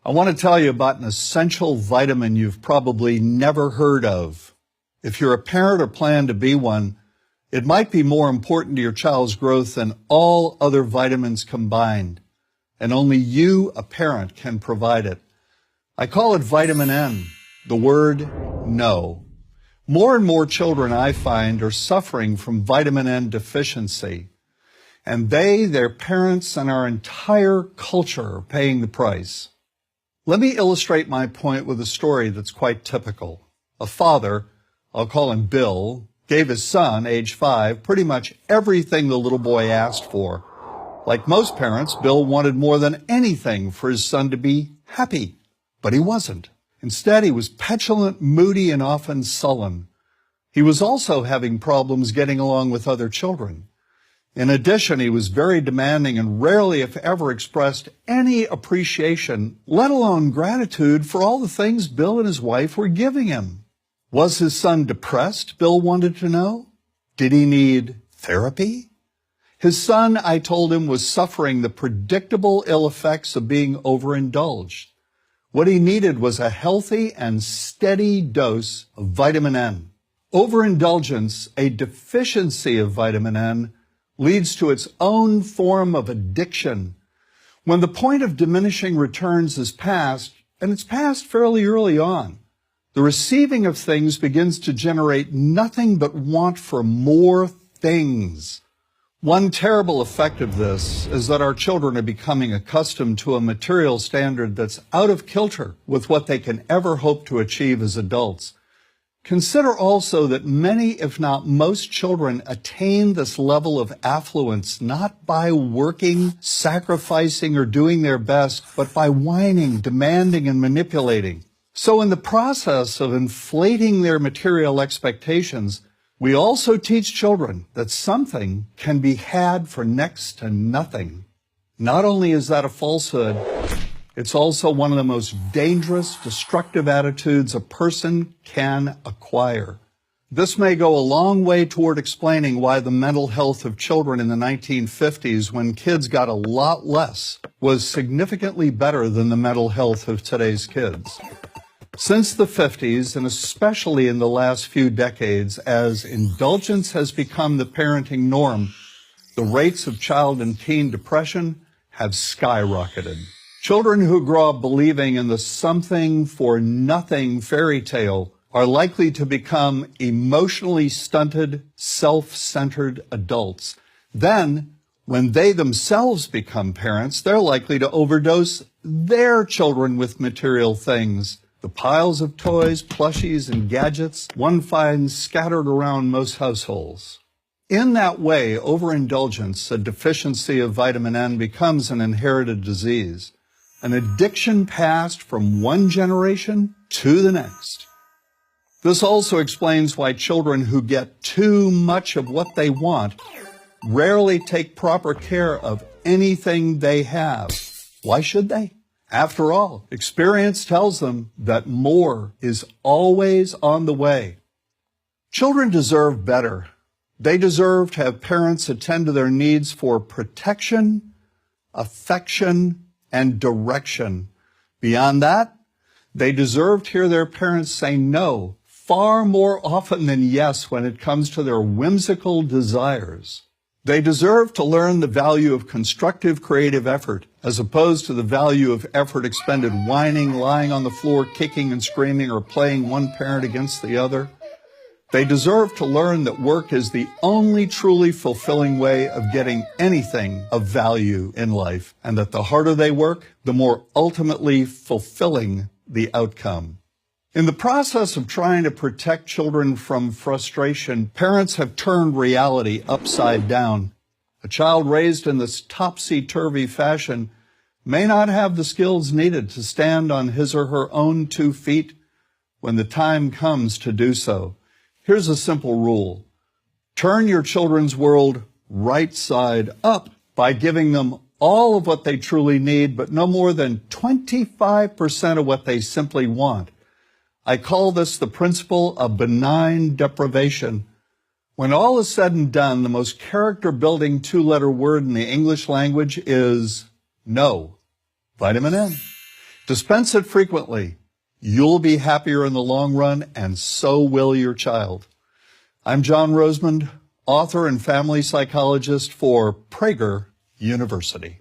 I want to tell you about an essential vitamin you've probably never heard of. If you're a parent or plan to be one, it might be more important to your child's growth than all other vitamins combined, and only you, a parent, can provide it. I call it vitamin N, the word no. More and more children, I find, are suffering from vitamin N deficiency, and they, their parents, and our entire culture are paying the price. Let me illustrate my point with a story that's quite typical. A father, I'll call him Bill, gave his son, age 5, pretty much everything the little boy asked for. Like most parents, Bill wanted more than anything for his son to be happy, but he wasn't. Instead, he was petulant, moody, and often sullen. He was also having problems getting along with other children. In addition, he was very demanding and rarely, if ever, expressed any appreciation, let alone gratitude, for all the things Bill and his wife were giving him. Was his son depressed, Bill wanted to know? Did he need therapy? His son, I told him, was suffering the predictable ill effects of being overindulged. What he needed was a healthy and steady dose of vitamin N. Overindulgence, a deficiency of vitamin N, leads to its own form of addiction. When the point of diminishing returns is passed, and it's passed fairly early on, the receiving of things begins to generate nothing but want for more things. One terrible effect of this is that our children are becoming accustomed to a material standard that's out of kilter with what they can ever hope to achieve as adults. Consider also that many, if not most, children attain this level of affluence not by working, sacrificing, or doing their best, but by whining, demanding, and manipulating. So in the process of inflating their material expectations, we also teach children that something can be had for next to nothing. Not only is that a falsehood, it's also one of the most dangerous, destructive attitudes a person can acquire. This may go a long way toward explaining why the mental health of children in the 1950s, when kids got a lot less, was significantly better than the mental health of today's kids. Since the 50s, and especially in the last few decades, as indulgence has become the parenting norm, the rates of child and teen depression have skyrocketed. Children who grow up believing in the something for nothing fairy tale are likely to become emotionally stunted, self-centered adults. Then, when they themselves become parents, they're likely to overdose their children with material things. The piles of toys, plushies, and gadgets one finds scattered around most households. In that way, overindulgence, a deficiency of vitamin N, becomes an inherited disease, an addiction passed from one generation to the next. This also explains why children who get too much of what they want rarely take proper care of anything they have. Why should they? After all, experience tells them that more is always on the way. Children deserve better. They deserve to have parents attend to their needs for protection, affection, and direction. Beyond that, they deserve to hear their parents say no far more often than yes when it comes to their whimsical desires. They deserve to learn the value of constructive creative effort as opposed to the value of effort expended whining, lying on the floor, kicking and screaming, or playing one parent against the other. They deserve to learn that work is the only truly fulfilling way of getting anything of value in life, and that the harder they work, the more ultimately fulfilling the outcome. In the process of trying to protect children from frustration, parents have turned reality upside down. A child raised in this topsy-turvy fashion may not have the skills needed to stand on his or her own 2 feet when the time comes to do so. Here's a simple rule. Turn your children's world right side up by giving them all of what they truly need, but no more than 25% of what they simply want. I call this the principle of benign deprivation. When all is said and done, the most character-building 2-letter word in the English language is no. Vitamin N. Dispense it frequently. You'll be happier in the long run, and so will your child. I'm John Rosemond, author and family psychologist for Prager University.